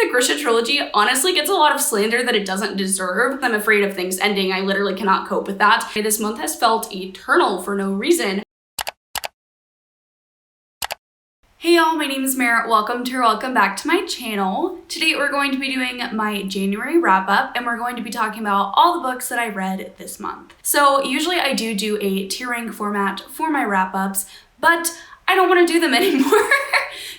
the Grisha trilogy honestly gets a lot of slander that it doesn't deserve. I'm afraid of things ending. I literally cannot cope with that. This month has felt eternal for no reason. Hey y'all, my name is Mara. Welcome back to my channel. Today we're going to be doing my January wrap up and we're going to be talking about all the books that I read this month. So usually I do a tier rank format for my wrap ups, but I don't want to do them anymore.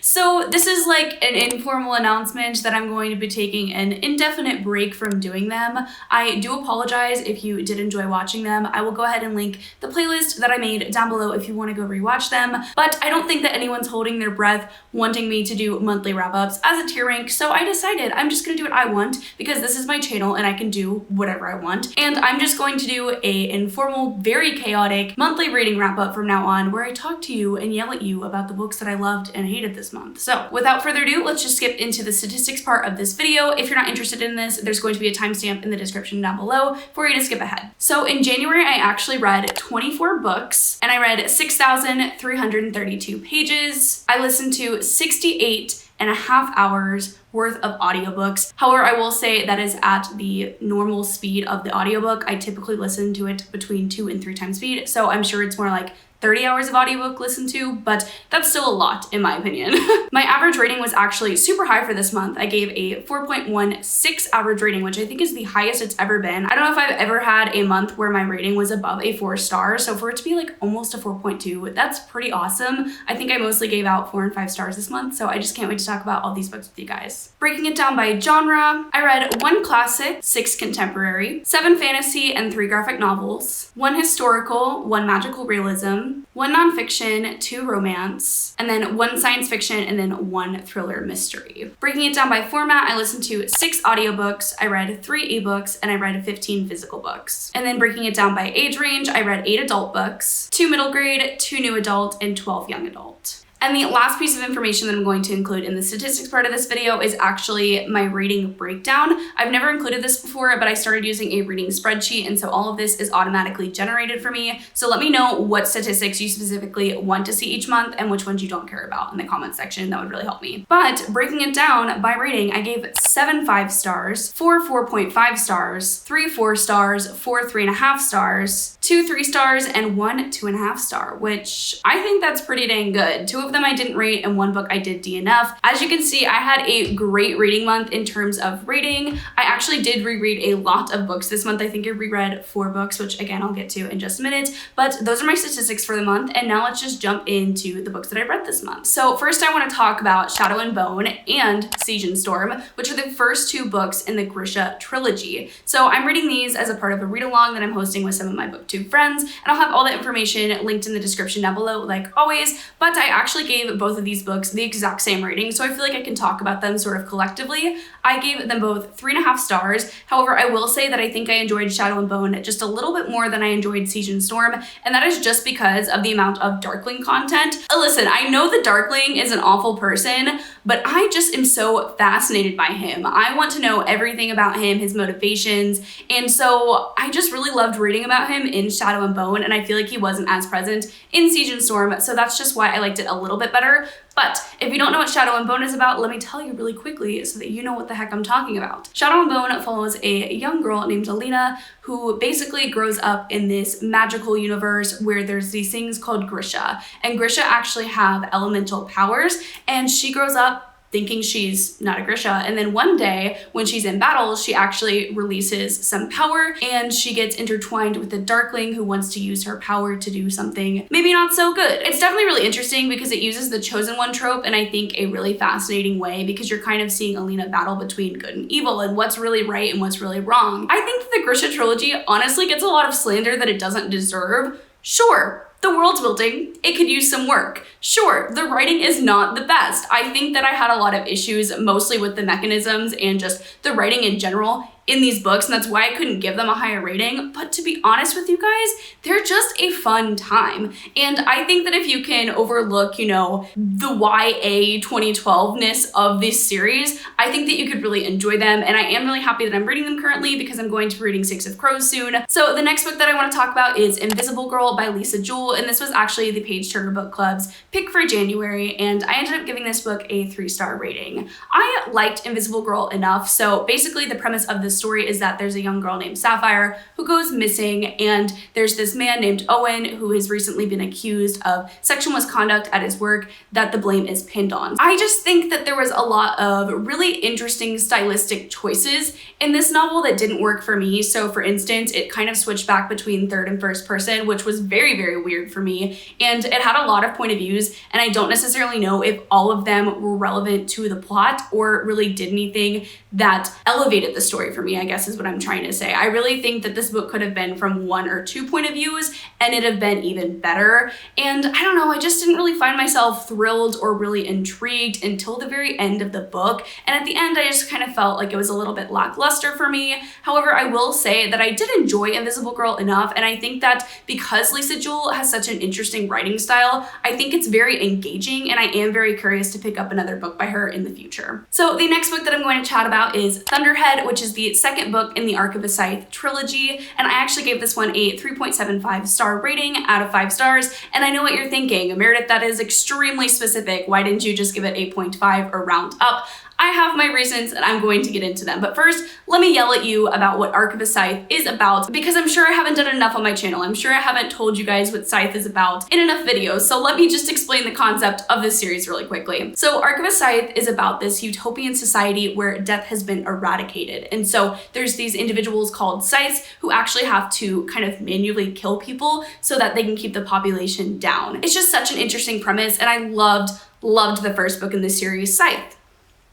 So this is like an informal announcement that I'm going to be taking an indefinite break from doing them. I do apologize if you did enjoy watching them. I will go ahead and link the playlist that I made down below if you want to go rewatch them. But I don't think that anyone's holding their breath wanting me to do monthly wrap-ups as a tier rank, so I decided I'm just gonna do what I want because this is my channel and I can do whatever I want. And I'm just going to do a informal, very chaotic monthly reading wrap-up from now on where I talk to you and yell at you about the books that I loved and hated this month. So without further ado, let's just skip into the statistics part of this video. If you're not interested in this, there's going to be a timestamp in the description down below for you to skip ahead. So in January, I actually read 24 books and I read 6,332 pages. I listened to 68.5 hours worth of audiobooks. However, I will say that is at the normal speed of the audiobook. I typically listen to it between 2 and 3 times speed, so I'm sure it's more like 30 hours of audiobook listened to, but that's still a lot in my opinion. My average rating was actually super high for this month. I gave a 4.16 average rating, which I think is the highest it's ever been. I don't know if I've ever had a month where my rating was above a 4 star, so for it to be like almost a 4.2, that's pretty awesome. I think I mostly gave out 4 and 5 stars this month, so I just can't wait to talk about all these books with you guys. Breaking it down by genre, I read 1 classic, 6 contemporary, 7 fantasy and 3 graphic novels, 1 historical, 1 magical realism, 1 nonfiction, 2 romance, and then 1 science fiction, and then 1 thriller mystery. Breaking it down by format, I listened to 6 audiobooks, I read 3 ebooks, and I read 15 physical books. And then breaking it down by age range, I read 8 adult books, 2 middle grade, 2 new adult, and 12 young adult. And the last piece of information that I'm going to include in the statistics part of this video is actually my reading breakdown. I've never included this before, but I started using a reading spreadsheet, and so all of this is automatically generated for me. So let me know what statistics you specifically want to see each month and which ones you don't care about in the comments section. That would really help me. But breaking it down by rating, I gave 7 5 stars, 4 4.5 stars, 3 4 stars, 4 3.5 stars, 2 3 stars, and 1 2.5 star, which I think that's pretty dang good. 2 of them I didn't rate and 1 book I did DNF. As you can see, I had a great reading month in terms of rating. I actually did reread a lot of books this month. I think I reread 4 books, which again, I'll get to in just a minute, but those are my statistics for the month. And now let's just jump into the books that I read this month. So first I want to talk about Shadow and Bone and Siege and Storm, which are the first 2 books in the Grisha trilogy. So I'm reading these as a part of a read along that I'm hosting with some of my booktube friends, and I'll have all that information linked in the description down below like always, but I actually gave both of these books the exact same rating, so I feel like I can talk about them sort of collectively. I gave them both 3.5 stars. However, I will say that I think I enjoyed Shadow and Bone just a little bit more than I enjoyed Siege and Storm, and that is just because of the amount of Darkling content. Listen, I know the Darkling is an awful person, but I just am so fascinated by him. I want to know everything about him, his motivations, and so I just really loved reading about him in Shadow and Bone, and I feel like he wasn't as present in Siege and Storm, so that's just why I liked it a little bit better. But if you don't know what Shadow and Bone is about, let me tell you really quickly so that you know what the heck I'm talking about. Shadow and Bone follows a young girl named Alina who basically grows up in this magical universe where there's these things called Grisha, and Grisha actually have elemental powers, and she grows up thinking she's not a Grisha, and then one day when she's in battle, she actually releases some power and she gets intertwined with the Darkling who wants to use her power to do something maybe not so good. It's definitely really interesting because it uses the chosen one trope in I think a really fascinating way, because you're kind of seeing Alina battle between good and evil and what's really right and what's really wrong. I think that the Grisha trilogy honestly gets a lot of slander that it doesn't deserve. Sure, the world's building, it could use some work. Sure, the writing is not the best. I think that I had a lot of issues mostly with the mechanisms and just the writing in general in these books, and that's why I couldn't give them a higher rating. But to be honest with you guys, they're just a fun time. And I think that if you can overlook, you know, the YA 2012-ness of this series, I think that you could really enjoy them. And I am really happy that I'm reading them currently because I'm going to be reading Six of Crows soon. So the next book that I want to talk about is Invisible Girl by Lisa Jewell, and this was actually the Page Turner Book Club's pick for January, and I ended up giving this book a 3-star rating. I liked Invisible Girl enough. So basically the premise of this story is that there's a young girl named Sapphire who goes missing, and there's this man named Owen who has recently been accused of sexual misconduct at his work that the blame is pinned on. I just think that there was a lot of really interesting stylistic choices in this novel that didn't work for me. So for instance, it kind of switched back between third and first person, which was very, very weird for me. And it had a lot of point of views, and I don't necessarily know if all of them were relevant to the plot or really did anything that elevated the story for me, I guess is what I'm trying to say. I really think that this book could have been from 1 or 2 point of views and it'd have been even better. And I don't know, I just didn't really find myself thrilled or really intrigued until the very end of the book. And at the end, I just kind of felt like it was a little bit lackluster for me. However, I will say that I did enjoy Invisible Girl enough, and I think that because Lisa Jewell has such an interesting writing style, I think it's very engaging, and I am very curious to pick up another book by her in the future. So the next book that I'm going to chat about is Thunderhead, which is the second book in the Arc of a Scythe trilogy, and I actually gave this one a 3.75 star rating out of 5 stars. And I know what you're thinking, Meredith, that is extremely specific. Why didn't you just give it 8.5 or round up? I have my reasons and I'm going to get into them. But first, let me yell at you about what Arc of a Scythe is about, because I'm sure I haven't done enough on my channel. I'm sure I haven't told you guys what Scythe is about in enough videos. So let me just explain the concept of this series really quickly. So Arc of a Scythe is about this utopian society where death has been eradicated. And so there's these individuals called scythes who actually have to kind of manually kill people so that they can keep the population down. It's just such an interesting premise, and I loved the first book in this series, Scythe.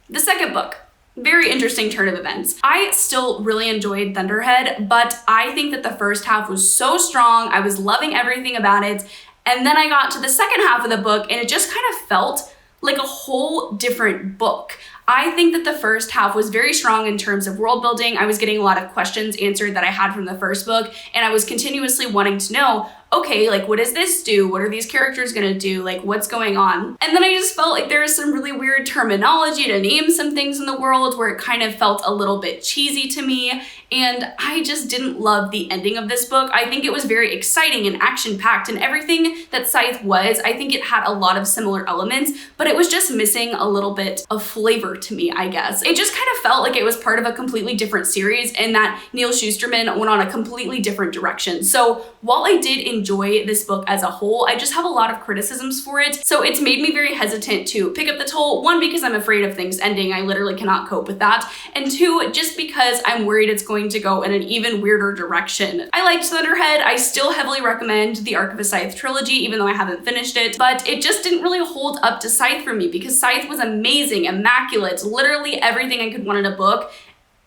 The second book, very interesting turn of events. I still really enjoyed Thunderhead, but I think that the first half was so strong. I was loving everything about it. And then I got to the second half of the book and it just kind of felt like a whole different book. I think that the first half was very strong in terms of world building. I was getting a lot of questions answered that I had from the first book, and I was continuously wanting to know, okay, like, what does this do? What are these characters gonna do? Like, what's going on? And then I just felt like there was some really weird terminology to name some things in the world where it kind of felt a little bit cheesy to me. And I just didn't love the ending of this book. I think it was very exciting and action-packed, and everything that Scythe was, I think it had a lot of similar elements, but it was just missing a little bit of flavor to me, I guess. It just kind of felt like it was part of a completely different series and that Neil Shusterman went on a completely different direction. So while I did enjoy this book as a whole, I just have a lot of criticisms for it. So it's made me very hesitant to pick up the toll. 1, because I'm afraid of things ending. I literally cannot cope with that. And 2, just because I'm worried it's going to go in an even weirder direction. I liked Thunderhead. I still heavily recommend the Arc of a Scythe trilogy, even though I haven't finished it, but it just didn't really hold up to Scythe for me because Scythe was amazing, immaculate, literally everything I could want in a book,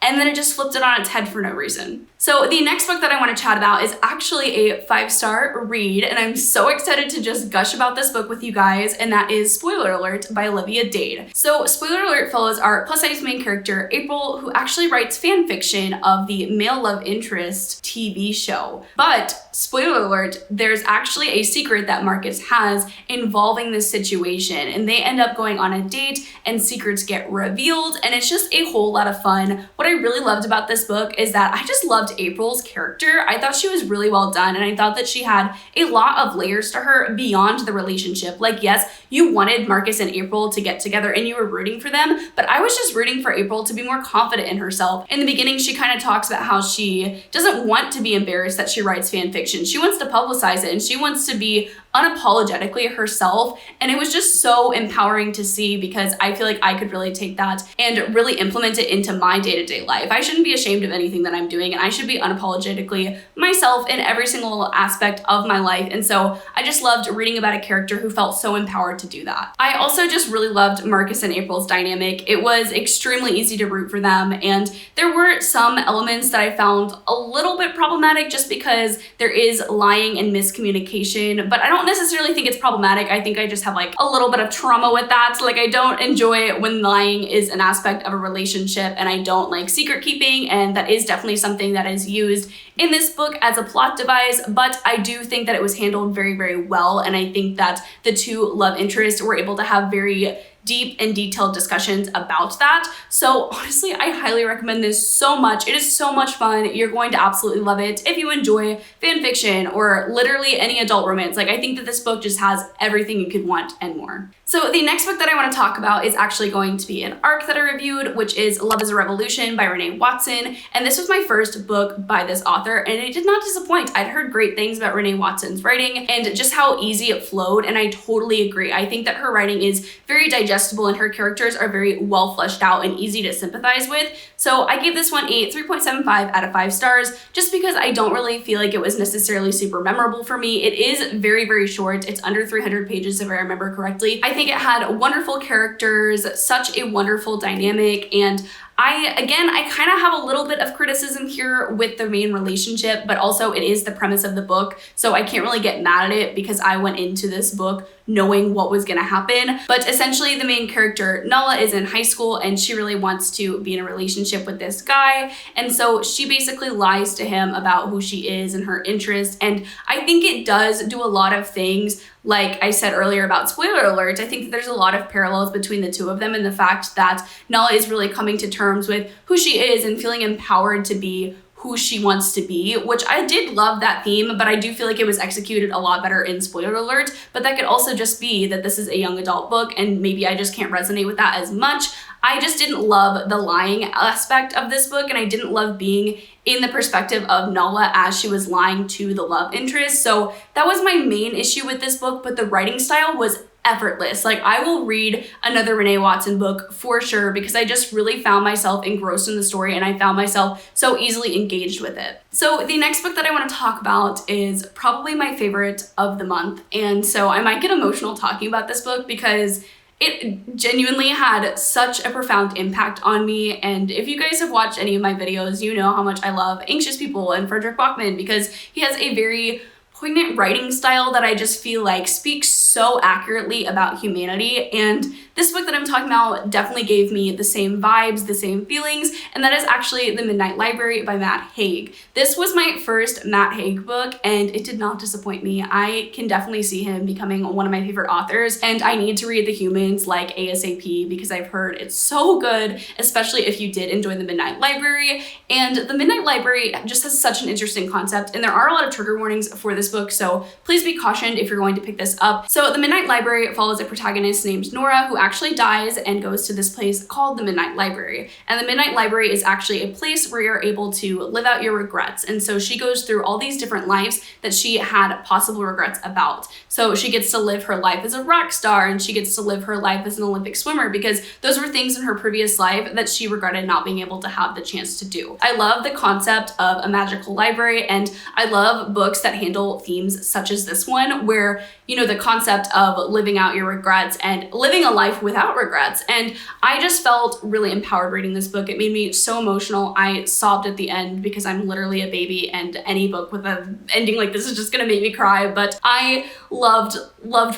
and then it just flipped it on its head for no reason. So the next book that I want to chat about is actually a 5-star read, and I'm so excited to just gush about this book with you guys, and that is, spoiler alert, by Olivia Dade. So spoiler alert follows our plus-size main character, April, who actually writes fan fiction of the male love interest TV show. But spoiler alert, there's actually a secret that Marcus has involving this situation, and they end up going on a date and secrets get revealed, and it's just a whole lot of fun. What I really loved about this book is that I just loved April's character. I thought she was really well done, and I thought that she had a lot of layers to her beyond the relationship. Like, yes, you wanted Marcus and April to get together and you were rooting for them, but I was just rooting for April to be more confident in herself. In the beginning, she kind of talks about how she doesn't want to be embarrassed that she writes fan fiction. She wants to publicize it and she wants to be unapologetically herself, and it was just so empowering to see because I feel like I could really take that and really implement it into my day-to-day life. I shouldn't be ashamed of anything that I'm doing, and I should be unapologetically myself in every single aspect of my life. And so I just loved reading about a character who felt so empowered to do that. I also just really loved Marcus and April's dynamic. It was extremely easy to root for them, and there were some elements that I found a little bit problematic just because there is lying and miscommunication, but I don't don't necessarily think it's problematic. I think I just have like a little bit of trauma with that. Like I don't enjoy when lying is an aspect of a relationship, and I don't like secret keeping, and that is definitely something that is used in this book as a plot device, but I do think that it was handled very, very well, and I think that the two love interests were able to have very deep and detailed discussions about that. So honestly, I highly recommend this so much. It is so much fun. You're going to absolutely love it if you enjoy fan fiction or literally any adult romance. Like I think that this book just has everything you could want and more. So the next book that I want to talk about is actually going to be an arc that I reviewed, which is Love is a Revolution by Renee Watson. And this was my first book by this author, and it did not disappoint. I'd heard great things about Renee Watson's writing and just how easy it flowed, and I totally agree. I think that her writing is very digestible and her characters are very well fleshed out and easy to sympathize with. So I gave this one a 3.75 out of 5 stars just because I don't really feel like it was necessarily super memorable for me. It is very, very short. It's under 300 pages if I remember correctly. I think it had wonderful characters, such a wonderful dynamic, and I kind of have a little bit of criticism here with the main relationship, but also it is the premise of the book, so I can't really get mad at it because I went into this book knowing what was gonna happen. But essentially the main character, Nala, is in high school and she really wants to be in a relationship with this guy, and so she basically lies to him about who she is and her interests, and I think it does do a lot of things. Like I said earlier about spoiler alerts, I think that there's a lot of parallels between the two of them, and the fact that Nala is really coming to terms with who she is and feeling empowered to be who she wants to be, which I did love that theme, but I do feel like it was executed a lot better in spoiler alert. But that could also just be that this is a young adult book and maybe I just can't resonate with that as much. I just didn't love the lying aspect of this book, and I didn't love being in the perspective of Nala as she was lying to the love interest. So that was my main issue with this book, but the writing style was effortless. Like I will read another Renee Watson book for sure because I just really found myself engrossed in the story and I found myself so easily engaged with it. So the next book that I want to talk about is probably my favorite of the month, and so I might get emotional talking about this book because it genuinely had such a profound impact on me. And if you guys have watched any of my videos, you know how much I love Anxious People and Frederick Bachman because he has a very poignant writing style that I just feel like speaks so accurately about humanity, and this book that I'm talking about definitely gave me the same vibes, the same feelings, and that is actually The Midnight Library by Matt Haig. This was my first Matt Haig book and it did not disappoint me. I can definitely see him becoming one of my favorite authors, and I need to read The Humans like ASAP because I've heard it's so good, especially if you did enjoy The Midnight Library. And The Midnight Library just has such an interesting concept, and there are a lot of trigger warnings for this book, so please be cautioned if you're going to pick this up. So The Midnight Library follows a protagonist named Nora who actually dies and goes to this place called the Midnight Library. And the Midnight Library is actually a place where you're able to live out your regrets. And so she goes through all these different lives that she had possible regrets about. So she gets to live her life as a rock star, and she gets to live her life as an Olympic swimmer because those were things in her previous life that she regretted not being able to have the chance to do. I love the concept of a magical library, and I love books that handle themes such as this one where, you know, the concept of living out your regrets and living a life without regrets. And I just felt really empowered reading this book. It made me so emotional. I sobbed at the end because I'm literally a baby, and any book with an ending like this is just gonna make me cry. But I loved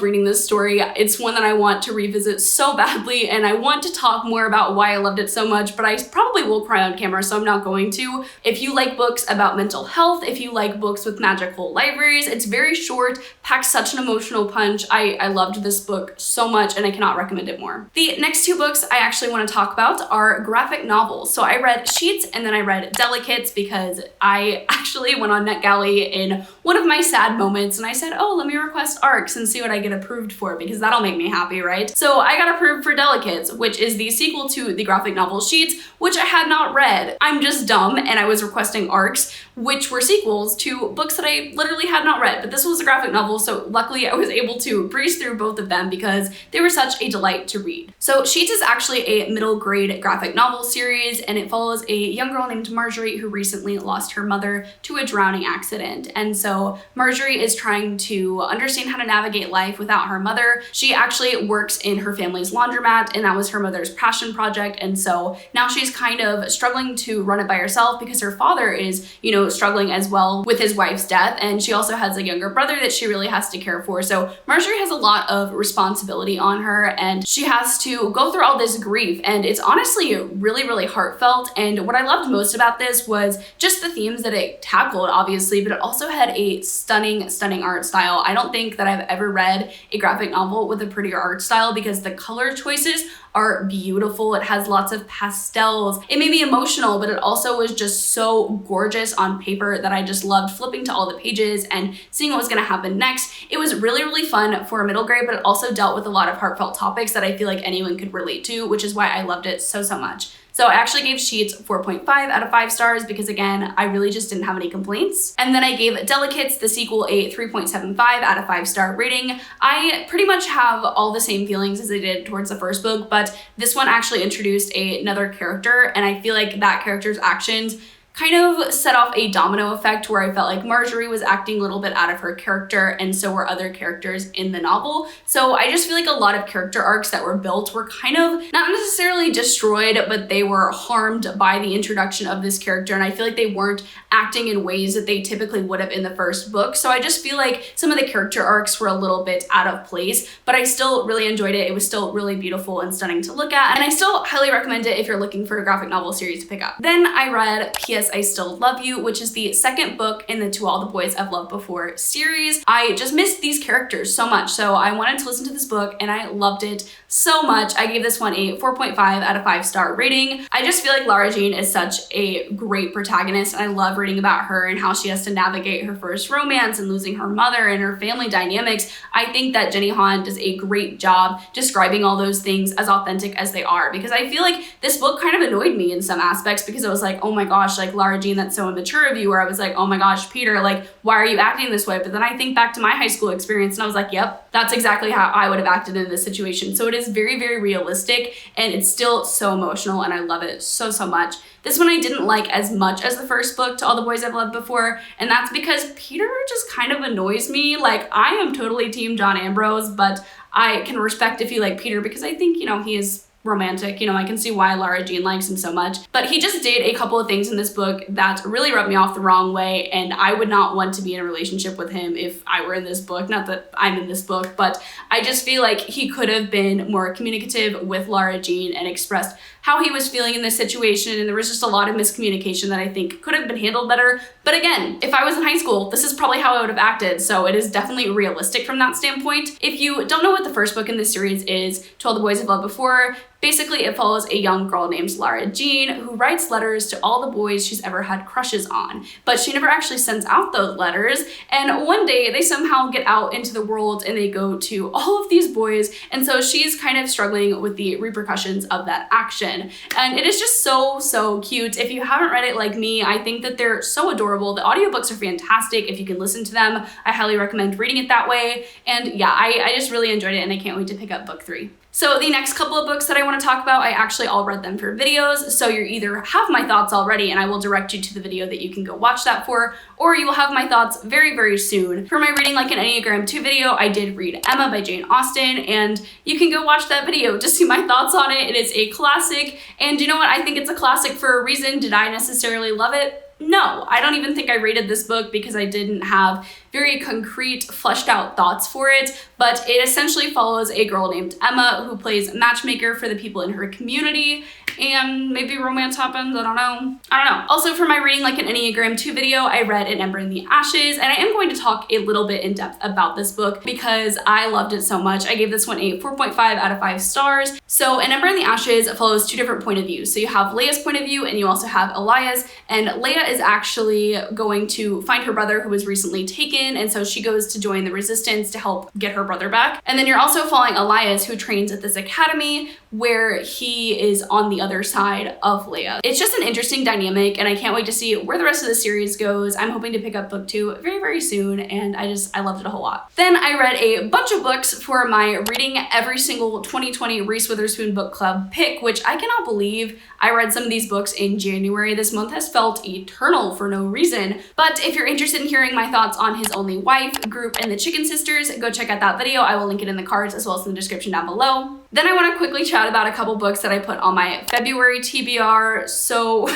reading this story. It's one that I want to revisit so badly, and I want to talk more about why I loved it so much, but I probably will cry on camera, so I'm not going to. If you like books about mental health, if you like books with magical libraries, it's very short, packs such an emotional punch. I loved this book so much, and I cannot recommend it more. The next two books I actually want to talk about are graphic novels. So I read Sheets and then I read Delicates because I actually went on NetGalley in one of my sad moments and I said, oh, let me request ARCs and see what I get approved for because that'll make me happy, right? So I got approved for Delicates, which is the sequel to the graphic novel Sheets, which I had not read. I'm just dumb, and I was requesting ARCs, which were sequels to books that I literally had not read, but this was a graphic novel, so luckily I was able to breeze through both of them because they were such a delight to read. So Sheets is actually a middle grade graphic novel series, and it follows a young girl named Marjorie who recently lost her mother to a drowning accident. And so Marjorie is trying to understand how to navigate life without her mother. She actually works in her family's laundromat, and that was her mother's passion project, and so now she's kind of struggling to run it by herself because her father is, you know, struggling as well with his wife's death, and she also also has a younger brother that she really has to care for. So Marjorie has a lot of responsibility on her, and she has to go through all this grief, and it's honestly really, really heartfelt. And what I loved most about this was just the themes that it tackled, obviously, but it also had a stunning, stunning art style. I don't think that I've ever read a graphic novel with a prettier art style because the color choices are beautiful. It has lots of pastels. It made me emotional, but it also was just so gorgeous on paper that I just loved flipping to all the pages and seeing what was gonna happen next. It was really, really fun for a middle grade, but it also dealt with a lot of heartfelt topics that I feel like anyone could relate to, which is why I loved it so, so much. So I actually gave Sheets 4.5 out of 5 stars because, again, I really just didn't have any complaints. And then I gave Delicates, the sequel, a 3.75 out of 5-star rating. I pretty much have all the same feelings as I did towards the first book, but this one actually introduced another character, and I feel like that character's actions kind of set off a domino effect where I felt like Marjorie was acting a little bit out of her character, and so were other characters in the novel. So I just feel like a lot of character arcs that were built were kind of not necessarily destroyed, but they were harmed by the introduction of this character, and I feel like they weren't acting in ways that they typically would have in the first book. So I just feel like some of the character arcs were a little bit out of place, but I still really enjoyed it. It was still really beautiful and stunning to look at, and I still highly recommend it if you're looking for a graphic novel series to pick up. Then I read P.S. I Still Love You, which is the second book in the To All the Boys I've Loved Before series. I just missed these characters so much, so I wanted to listen to this book and I loved it so much. I gave this one a 4.5 out of 5-star rating. I just feel like Lara Jean is such a great protagonist, and I love reading about her and how she has to navigate her first romance and losing her mother and her family dynamics. I think that Jenny Han does a great job describing all those things as authentic as they are, because I feel like this book kind of annoyed me in some aspects because it was like, oh my gosh, like Lara Jean, that's so immature of you, where I was like, oh my gosh, Peter, like, why are you acting this way? But then I think back to my high school experience and I was like, yep, that's exactly how I would have acted in this situation. So it is very, very realistic, and it's still so emotional, and I love it so, so much. This one I didn't like as much as the first book, To All the Boys I've Loved Before, and that's because Peter just kind of annoys me. Like, I am totally team John Ambrose, but I can respect if you like Peter because I think, you know, he is romantic. You know, I can see why Lara Jean likes him so much, but he just did a couple of things in this book that really rubbed me off the wrong way, and I would not want to be in a relationship with him if I were in this book. Not that I'm in this book, but I just feel like he could have been more communicative with Lara Jean and expressed how he was feeling in this situation, and there was just a lot of miscommunication that I think could have been handled better. But again, if I was in high school, this is probably how I would have acted, so it is definitely realistic from that standpoint. If you don't know what the first book in this series is, To All the Boys I've Loved Before, basically it follows a young girl named Lara Jean who writes letters to all the boys she's ever had crushes on, but she never actually sends out those letters, and one day they somehow get out into the world and they go to all of these boys, and so she's kind of struggling with the repercussions of that action. And it is just so, so cute. If you haven't read it like me, I think that they're so adorable. The audiobooks are fantastic. If you can listen to them, I highly recommend reading it that way. And yeah, I just really enjoyed it, and I can't wait to pick up book 3. So the next couple of books that I want to talk about, I actually all read them for videos, so you either have my thoughts already and I will direct you to the video that you can go watch that for, or you will have my thoughts very, very soon. For my Reading Like an Enneagram 2 video, I did read Emma by Jane Austen, and you can go watch that video to see my thoughts on it. It is a classic, and you know what? I think it's a classic for a reason. Did I necessarily love it? No, I don't even think I rated this book because I didn't have very concrete, fleshed out thoughts for it, but it essentially follows a girl named Emma who plays matchmaker for the people in her community, and maybe romance happens, I don't know. Also, for my Reading Like an Enneagram 2 video, I read An Ember in the Ashes, and I am going to talk a little bit in depth about this book because I loved it so much. I gave this one a 4.5 out of 5 stars. So An Ember in the Ashes follows 2 different point of views. So you have Leia's point of view and you also have Elias, and Leia is actually going to find her brother who was recently taken, and so she goes to join the resistance to help get her brother back. And then you're also following Elias, who trains at this academy where he is on the other side of Leia. It's just an interesting dynamic, and I can't wait to see where the rest of the series goes. I'm hoping to pick up book 2 very, very soon, and I loved it a whole lot. Then I read a bunch of books for my Reading Every Single 2020 Reese Witherspoon Book Club pick, which I cannot believe I read some of these books in January. This month has felt eternal for no reason. But if you're interested in hearing my thoughts on His Only Wife, Group, and the Chicken Sisters, go check out that video. I will link it in the cards as well as in the description down below. Then I want to quickly chat about a couple books that I put on my February TBR. So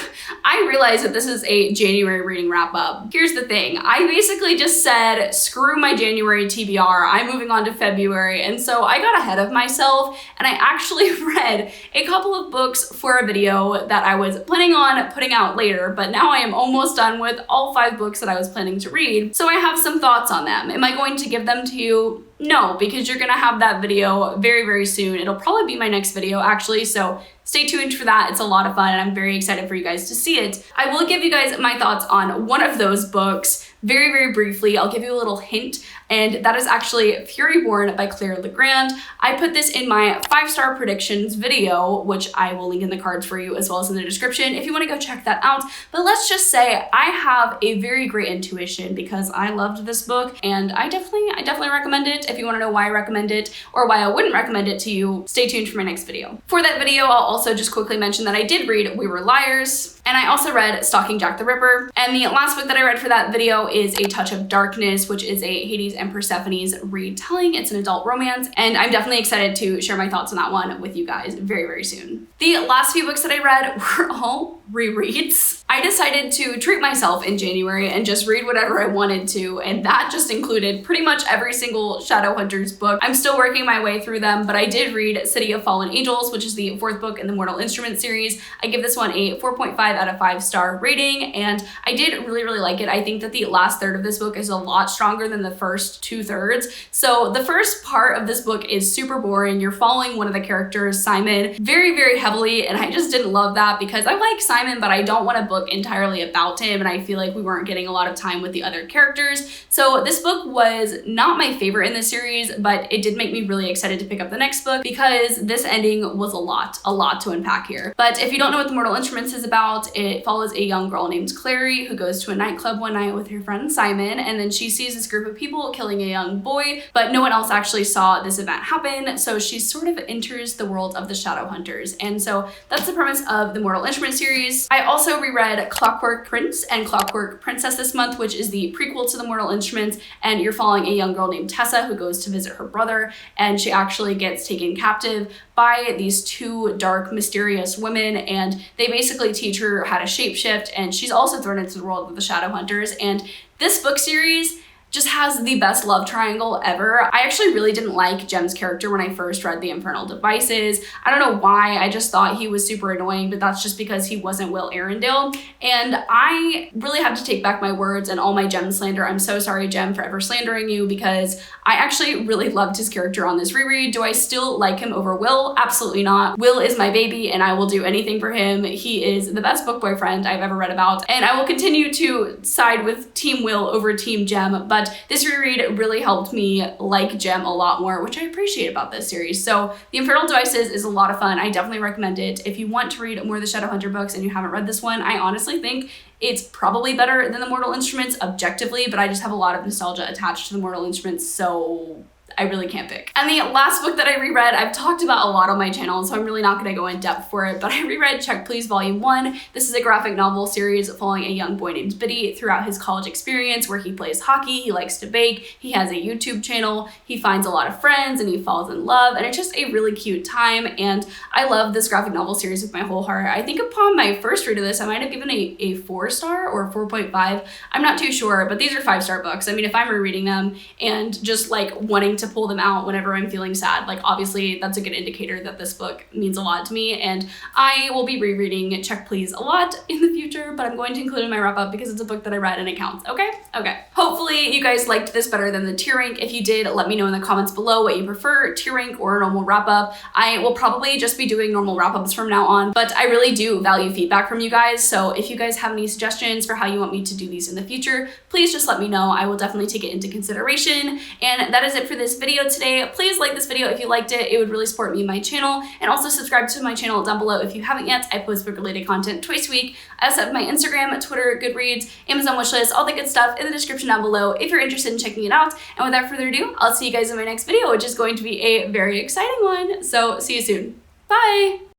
I realize that this is a January reading wrap up. Here's the thing. I basically just said, screw my January TBR. I'm moving on to February. And so I got ahead of myself and I actually read a couple of books for a video that I was planning on putting out later, but now I am almost done with all 5 books that I was planning to read. So I have some thoughts on them. Am I going to give them to you? No, because you're gonna have that video very, very soon. It'll probably be my next video actually, so stay tuned for that. It's a lot of fun and I'm very excited for you guys to see it. I will give you guys my thoughts on one of those books very, very briefly. I'll give you a little hint, and that is actually Fury Born by Claire Legrand. I put this in my 5-star predictions video, which I will link in the cards for you as well as in the description if you want to go check that out. But let's just say I have a very great intuition because I loved this book and I definitely recommend it. If you want to know why I recommend it or why I wouldn't recommend it to you, stay tuned for my next video. For that video, I'll also just quickly mention that I did read We Were Liars, and I also read Stalking Jack the Ripper. And the last book that I read for that video is A Touch of Darkness, which is a Hades and Persephone's retelling. It's an adult romance, and I'm definitely excited to share my thoughts on that one with you guys very, very soon. The last few books that I read were all rereads. I decided to treat myself in January and just read whatever I wanted to, and that just included pretty much every single Shadowhunters book. I'm still working my way through them, but I did read City of Fallen Angels, which is the 4th book in the Mortal Instruments series. I give this one a 4.5 out of 5-star rating, and I did really, really like it. I think that the last third of this book is a lot stronger than the first 2/3. So the first part of this book is super boring. You're following one of the characters, Simon, very, very heavily, and I just didn't love that because I like Simon, but I don't want a book entirely about him, and I feel like we weren't getting a lot of time with the other characters. So this book was not my favorite in the series, but it did make me really excited to pick up the next book because this ending was a lot to unpack here. But if you don't know what the Mortal Instruments is about, it follows a young girl named Clary who goes to a nightclub one night with her friend Simon, and then she sees this group of people killing a young boy, but no one else actually saw this event happen, so she sort of enters the world of the Shadowhunters. And so that's the premise of the Mortal Instruments series. I also reread Clockwork Prince and Clockwork Princess this month, which is the prequel to the Mortal Instruments, and you're following a young girl named Tessa who goes to visit her brother, and she actually gets taken captive by these 2 dark, mysterious women, and they basically teach her how to shapeshift, and she's also thrown into the world of the Shadowhunters. And this book series just has the best love triangle ever. I actually really didn't like Jem's character when I first read The Infernal Devices. I don't know why, I just thought he was super annoying, but that's just because he wasn't Will Arundel. And I really had to take back my words and all my Jem slander. I'm so sorry, Jem, for ever slandering you because I actually really loved his character on this reread. Do I still like him over Will? Absolutely not. Will is my baby and I will do anything for him. He is the best book boyfriend I've ever read about, and I will continue to side with Team Will over Team Jem, but this reread really helped me like Jem a lot more, which I appreciate about this series. So The Infernal Devices is a lot of fun. I definitely recommend it. If you want to read more of the Shadowhunter books and you haven't read this one, I honestly think it's probably better than the Mortal Instruments objectively, but I just have a lot of nostalgia attached to the Mortal Instruments, so I really can't pick. And the last book that I reread, I've talked about a lot on my channel, so I'm really not gonna go in depth for it, but I reread Check Please Volume 1. This is a graphic novel series following a young boy named Medie throughout his college experience where he plays hockey, he likes to bake, he has a YouTube channel, he finds a lot of friends, and he falls in love, and it's just a really cute time, and I love this graphic novel series with my whole heart. I think upon my first read of this, I might have given a 4-star or a 4.5. I'm not too sure, but these are 5-star books. I mean, if I'm rereading them and just like wanting to pull them out whenever I'm feeling sad, like obviously that's a good indicator that this book means a lot to me, and I will be rereading Check Please a lot in the future, but I'm going to include it in my wrap up because it's a book that I read and it counts, okay? Okay. Hopefully you guys liked this better than the tier rank. If you did, let me know in the comments below what you prefer, tier rank or a normal wrap up. I will probably just be doing normal wrap ups from now on, but I really do value feedback from you guys, so if you guys have any suggestions for how you want me to do these in the future, please just let me know. I will definitely take it into consideration. And that is it for this video today. Please like this video if you liked it. It would really support me and my channel, and also subscribe to my channel down below if you haven't yet. I post book related content twice a week. I also have my Instagram, Twitter, Goodreads, Amazon wishlist, all the good stuff in the description down below if you're interested in checking it out. And without further ado, I'll see you guys in my next video, which is going to be a very exciting one. So see you soon. Bye.